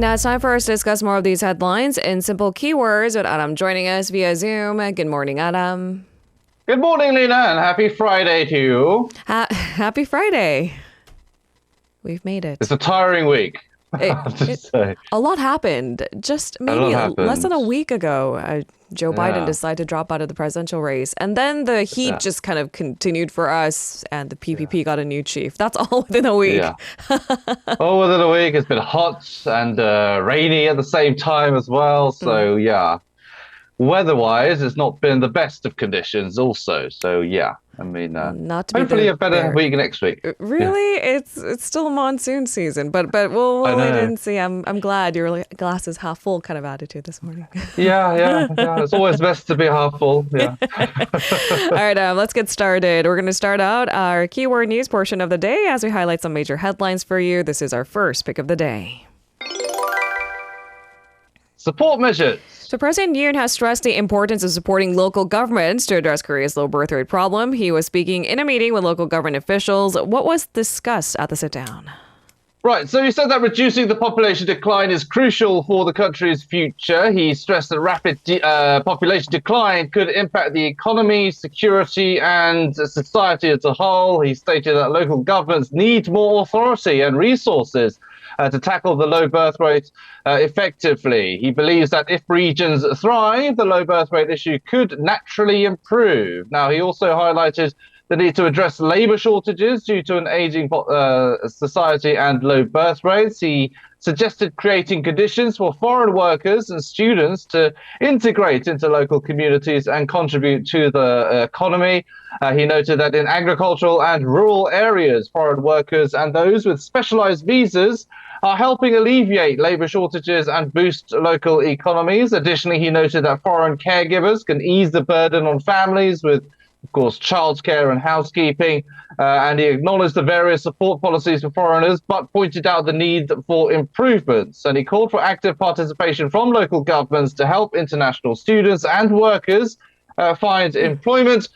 Now it's time for us to discuss more of these headlines in simple keywords with Adam joining us via Zoom. Good morning, Adam. Good morning, Lena, and happy Friday to you. Happy Friday. We've made it. It's a tiring week. A lot happened just maybe less than a week ago. Joe Biden decided to drop out of the presidential race. And then the heat just kind of continued for us, and the PPP got a new chief. That's all within a week. Yeah. All within a week. It's been hot and rainy at the same time as well. So, weather-wise, it's not been the best of conditions also. So, I mean, hopefully a better week next week. Really? Yeah. It's still monsoon season, but we'll wait and see. I'm glad your glass is half full kind of attitude this morning. Yeah. It's always best to be half full. Yeah. All right, let's get started. We're going to start out our keyword news portion of the day as we highlight some major headlines for you. This is our first pick of the day. Support measures. So President Yoon has stressed the importance of supporting local governments to address Korea's low birth rate problem. He was speaking in a meeting with local government officials. What was discussed at the sit-down? Right, so he said that reducing the population decline is crucial for the country's future. He stressed that rapid population decline could impact the economy, security, and society as a whole. He stated that local governments need more authority and resources to tackle the low birth rate effectively. He believes that if regions thrive, the low birth rate issue could naturally improve. Now, he also highlighted the need to address labor shortages due to an aging society and low birth rates. He suggested creating conditions for foreign workers and students to integrate into local communities and contribute to the economy. He noted that in agricultural and rural areas, foreign workers and those with specialized visas are helping alleviate labor shortages and boost local economies. Additionally, he noted that foreign caregivers can ease the burden on families with, of course, childcare and housekeeping. And he acknowledged the various support policies for foreigners, but pointed out the need for improvements. And he called for active participation from local governments to help international students and workers find employment.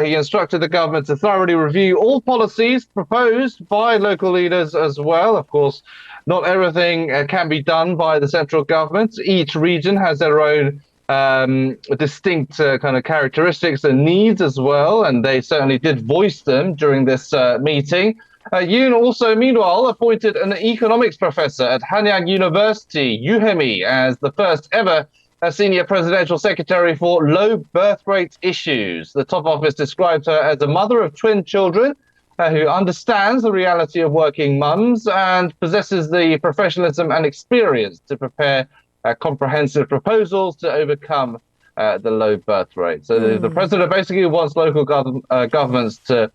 He instructed the government to thoroughly review all policies proposed by local leaders as well. Of course, not everything can be done by the central government. Each region has their own distinct kind of characteristics and needs as well, and they certainly did voice them during this meeting. Yoon also, meanwhile, appointed an economics professor at Hanyang University, Yuhemi, as the first ever senior presidential secretary for low birth rate issues. The top office described her as a mother of twin children who understands the reality of working mums and possesses the professionalism and experience to prepare comprehensive proposals to overcome the low birth rate. So the president basically wants local governments to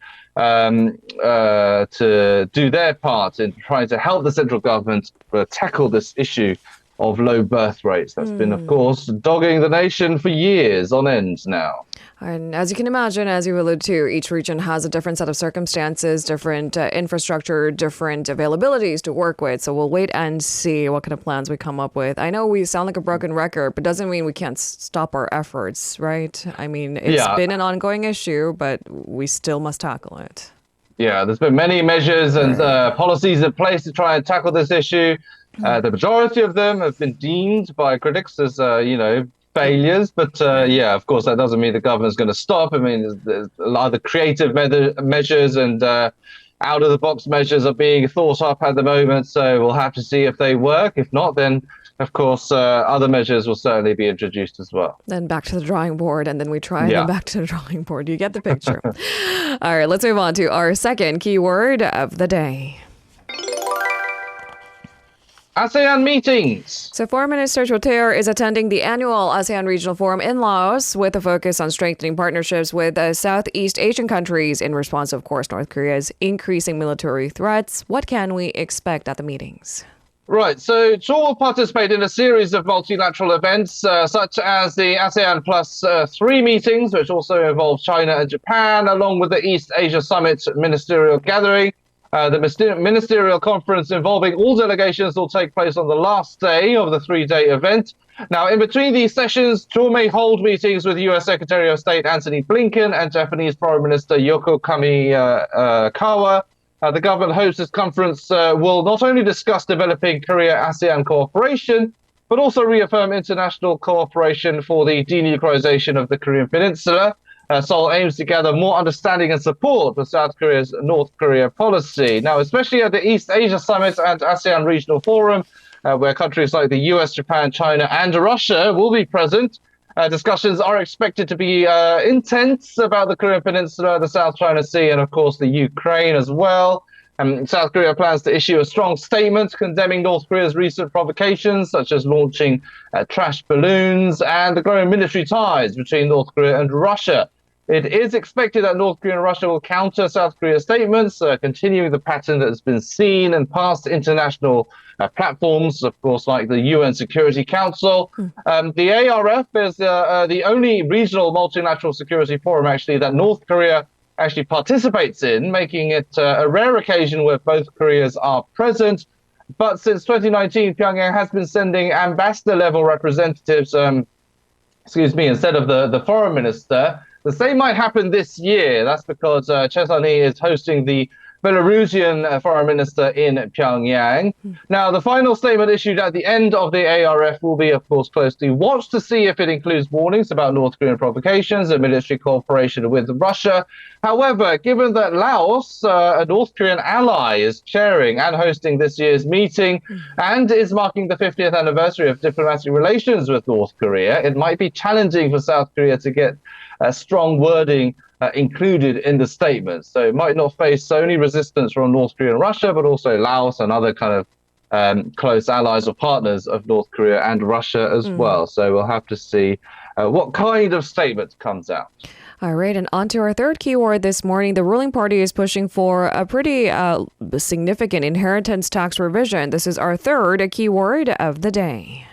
do their part in trying to help the central government tackle this issue of low birth rates. That's been, of course, dogging the nation for years on end now. And as you can imagine, as you alluded to, each region has a different set of circumstances, different infrastructure, different availabilities to work with. So we'll wait and see what kind of plans we come up with. I know we sound like a broken record, but doesn't mean we can't stop our efforts, right? I mean, it's been an ongoing issue, but we still must tackle it. Yeah, there's been many measures and policies in place to try and tackle this issue. The majority of them have been deemed by critics as, failures. But of course, that doesn't mean the government's going to stop. I mean, there's a lot of creative measures and out-of-the-box measures are being thought up at the moment. So we'll have to see if they work. If not, then, of course, other measures will certainly be introduced as well. Then back to the drawing board, and then we try and then back to the drawing board. You get the picture. All right, let's move on to our second keyword of the day. ASEAN meetings. So Foreign Minister Cho Tae is attending the annual ASEAN Regional Forum in Laos with a focus on strengthening partnerships with Southeast Asian countries in response, of course, North Korea's increasing military threats. What can we expect at the meetings? Right, so Cho will participate in a series of multilateral events, such as the ASEAN Plus 3 meetings, which also involve China and Japan, along with the East Asia Summit ministerial gathering. The ministerial conference involving all delegations will take place on the last day of the 3-day event. Now, in between these sessions, Cho may hold meetings with U.S. Secretary of State Antony Blinken and Japanese Foreign Minister Yoko Kamikawa. The government hosts this conference will not only discuss developing Korea-ASEAN cooperation, but also reaffirm international cooperation for the denuclearization of the Korean Peninsula. Seoul aims to gather more understanding and support for South Korea's North Korea policy. Now, especially at the East Asia Summit and ASEAN Regional Forum, where countries like the US, Japan, China, and Russia will be present, discussions are expected to be intense about the Korean Peninsula, the South China Sea, and of course the Ukraine as well. South Korea plans to issue a strong statement condemning North Korea's recent provocations, such as launching trash balloons and the growing military ties between North Korea and Russia. It is expected that North Korea and Russia will counter South Korea's statements, continuing the pattern that has been seen in past international platforms, of course, like the UN Security Council. The ARF is the only regional multilateral security forum, actually, that North Korea actually participates in, making it a rare occasion where both Koreas are present. But since 2019, Pyongyang has been sending ambassador-level representatives, instead of the foreign minister. The same might happen this year. That's because Choi Sun-hee is hosting the Belarusian foreign minister in Pyongyang. Now, the final statement issued at the end of the ARF will be, of course, closely watched to see if it includes warnings about North Korean provocations and military cooperation with Russia. However, given that Laos, a North Korean ally, is chairing and hosting this year's meeting and is marking the 50th anniversary of diplomatic relations with North Korea, it might be challenging for South Korea to get strong wording included in the statement. So it might not face only resistance from North Korea and Russia, but also Laos and other kind of close allies or partners of North Korea and Russia as well. So we'll have to see what kind of statement comes out. All right, and on to our third keyword this morning. The ruling party is pushing for a pretty significant inheritance tax revision. This is our third keyword of the day.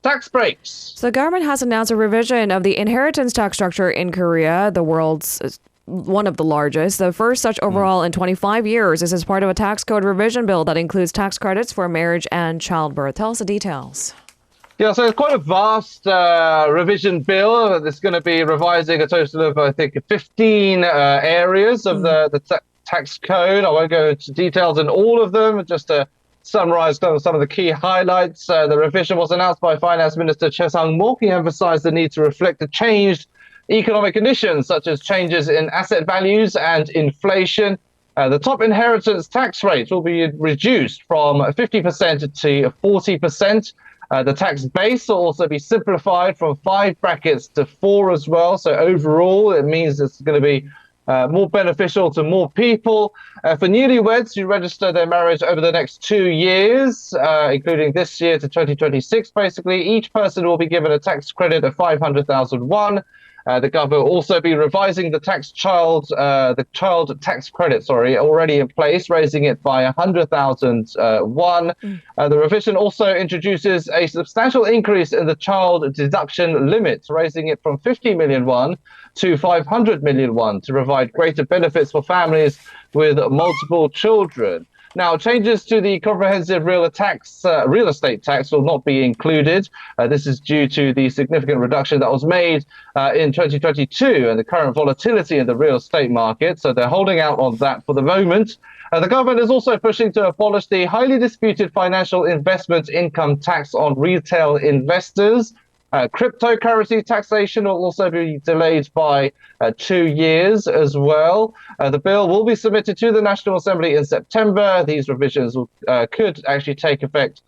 Tax breaks. So the government has announced a revision of the inheritance tax structure in Korea, the world's one of the largest. The first such overall in 25 years. This is part of a tax code revision bill that includes tax credits for marriage and childbirth. Tell us the details. Yeah, so it's quite a vast revision bill. It's going to be revising a total of, I think, 15 areas of the tax code. I won't go into details in all of them, just to summarize some of the key highlights. The revision was announced by Finance Minister Choi Sang-mok. He emphasized the need to reflect the changed economic conditions, such as changes in asset values and inflation. The top inheritance tax rate will be reduced from 50% to 40%. The tax base will also be simplified from 5 brackets to 4 as well. So overall, it means it's going to be more beneficial to more people. For newlyweds who register their marriage over the next 2 years, including this year to 2026, basically, each person will be given a tax credit of 500,000 won. The government will also be revising the child tax credit, already in place, raising it by 100,000 won. The revision also introduces a substantial increase in the child deduction limit, raising it from 50 million won to 500 million won to provide greater benefits for families with multiple children. Now, changes to the comprehensive real estate tax will not be included. This is due to the significant reduction that was made in 2022 and the current volatility in the real estate market. So they're holding out on that for the moment. The government is also pushing to abolish the highly disputed financial investment income tax on retail investors. Cryptocurrency taxation will also be delayed by 2 years as well. The bill will be submitted to the National Assembly in September. These revisions could actually take effect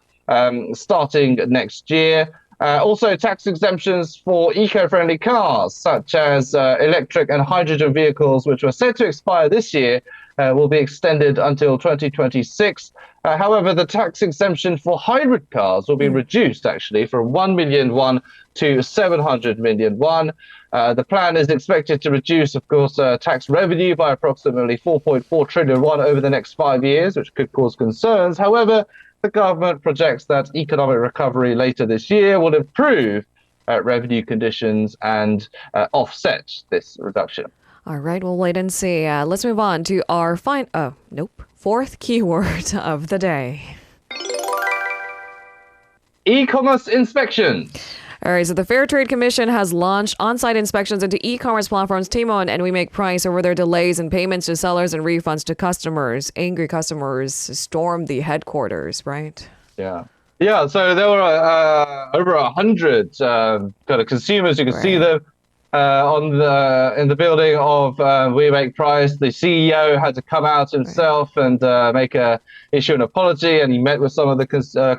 starting next year. Also, tax exemptions for eco-friendly cars, such as electric and hydrogen vehicles, which were set to expire this year, will be extended until 2026. However, the tax exemption for hybrid cars will be reduced, actually, from 1 million won to 700 million won. The plan is expected to reduce, of course, tax revenue by approximately 4.4 trillion won over the next 5 years, which could cause concerns. However, the government projects that economic recovery later this year will improve revenue conditions and offset this reduction. All right, we'll wait and see. Let's move on to our fourth keyword of the day. E-commerce inspection. All right, so the Fair Trade Commission has launched on-site inspections into e-commerce platforms Tmall and We Make Price over their delays in payments to sellers and refunds to customers. Angry customers stormed the headquarters, right? Yeah. Yeah, so there were over 100 kind of consumers. You can see them in the building of We Make Price. The CEO had to come out himself and issue an apology, and he met with some of the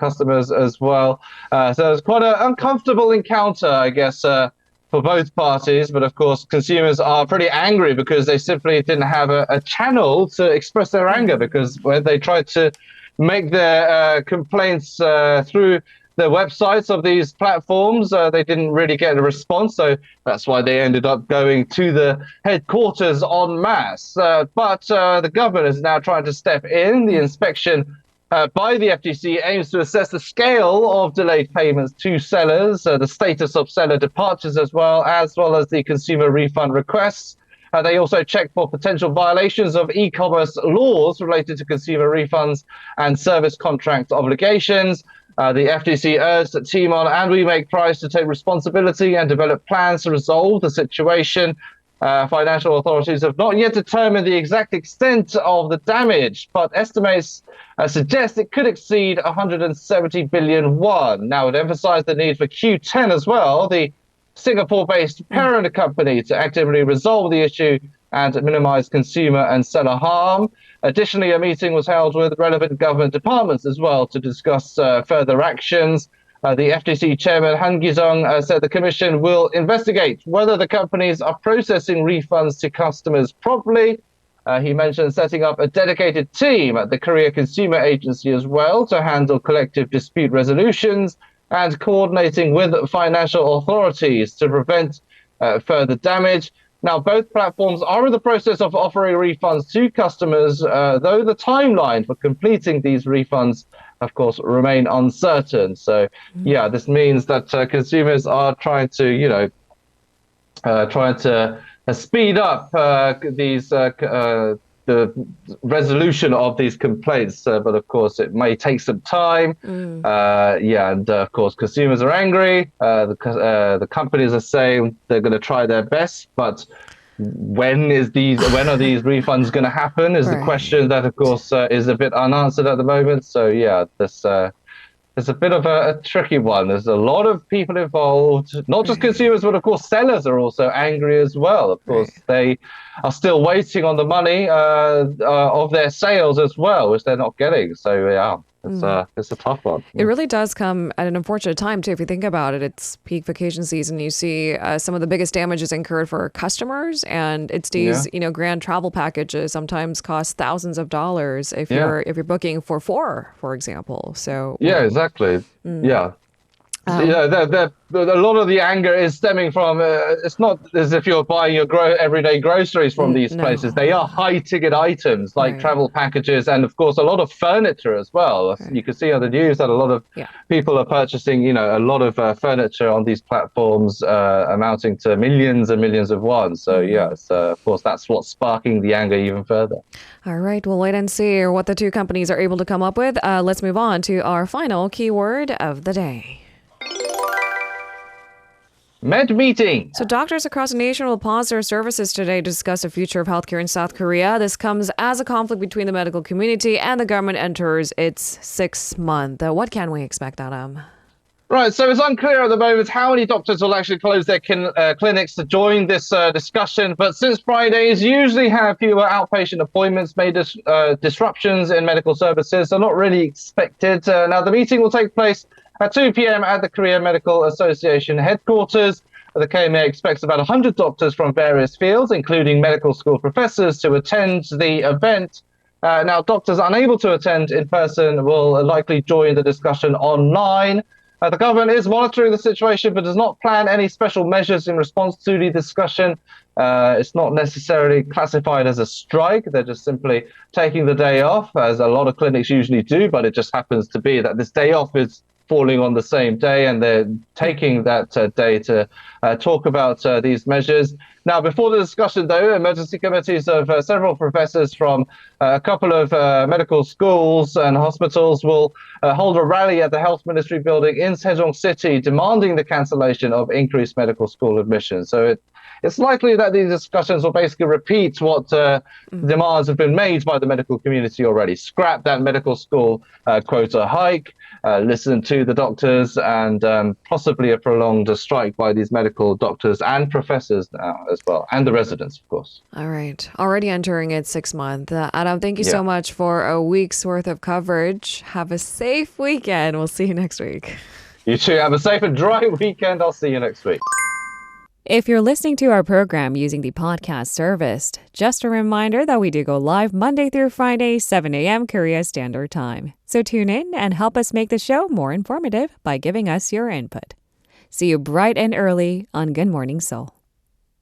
customers as well. So it was quite an uncomfortable encounter, I guess, for both parties. But of course, consumers are pretty angry because they simply didn't have a channel to express their anger, because when they tried to make their complaints through the websites of these platforms, they didn't really get a response. So that's why they ended up going to the headquarters en masse. But the government is now trying to step in. The inspection by the FTC aims to assess the scale of delayed payments to sellers, the status of seller departures as well as the consumer refund requests. They also check for potential violations of e-commerce laws related to consumer refunds and service contract obligations. The FTC urged that Tmall and We Make Price to take responsibility and develop plans to resolve the situation. Financial authorities have not yet determined the exact extent of the damage, but estimates suggest it could exceed 170 billion won. Now, it emphasized the need for Q10 as well, the Singapore-based parent company, to actively resolve the issue and minimize consumer and seller harm. Additionally, a meeting was held with relevant government departments as well to discuss further actions. The FTC chairman, Han Gi-sung, said the commission will investigate whether the companies are processing refunds to customers properly. He mentioned setting up a dedicated team at the Korea Consumer Agency as well to handle collective dispute resolutions and coordinating with financial authorities to prevent further damage. Now, both platforms are in the process of offering refunds to customers, though the timeline for completing these refunds, of course, remain uncertain. So, yeah, this means that consumers are trying to, speed up the resolution of these complaints, but of course it may take some time. And of course consumers are angry. The companies are saying they're going to try their best, but when are these refunds going to happen is the question that of course is a bit unanswered at the moment. So yeah, this it's a bit of a tricky one. There's a lot of people involved, not just consumers, but of course sellers are also angry as well. Of course, they are still waiting on the money of their sales as well, which they're not getting. So yeah, it's a tough one. It really does come at an unfortunate time too. If you think about it, it's peak vacation season. You see some of the biggest damages incurred for customers, and it's these grand travel packages sometimes cost thousands of dollars if you're booking for four, for example. So yeah, exactly. Yeah. A lot of the anger is stemming from, it's not as if you're buying your everyday groceries from these places. They are high-ticket items like travel packages and, of course, a lot of furniture as well. You can see on the news that a lot of people are purchasing, a lot of furniture on these platforms amounting to millions and millions of won. So, yes, of course, that's what's sparking the anger even further. All right, we'll wait and see what the two companies are able to come up with. Let's move on to our final keyword of the day. Med meeting. So doctors across the nation will pause their services today to discuss the future of healthcare in South Korea. This comes as a conflict between the medical community and the government enters its 6th month. What can we expect, Adam? Right, so it's unclear at the moment how many doctors will actually close their clinics to join this discussion. But since Fridays usually have fewer outpatient appointments, made disruptions in medical services are not really expected. Now, the meeting will take place at 2 p.m. at the Korea Medical Association headquarters. The KMA expects about 100 doctors from various fields, including medical school professors, to attend the event. Now, doctors unable to attend in person will likely join the discussion online. The government is monitoring the situation, but does not plan any special measures in response to the discussion. It's not necessarily classified as a strike. They're just simply taking the day off, as a lot of clinics usually do, but it just happens to be that this day off is falling on the same day, and they're taking that day to talk about these measures. Now, before the discussion, though, emergency committees of several professors from a couple of medical schools and hospitals will hold a rally at the Health Ministry building in Sejong City, demanding the cancellation of increased medical school admissions. So it's likely that these discussions will basically repeat what demands have been made by the medical community already. Scrap that medical school quota hike, listen to the doctors, and possibly a prolonged strike by these medical doctors and professors now as well, and the residents, of course. All right. Already entering its 6th month. Adam, thank you so much for a week's worth of coverage. Have a safe weekend. We'll see you next week. You too. Have a safe and dry weekend. I'll see you next week. If you're listening to our program using the podcast service, just a reminder that we do go live Monday through Friday, 7 a.m. Korea Standard Time. So tune in and help us make the show more informative by giving us your input. See you bright and early on Good Morning Seoul.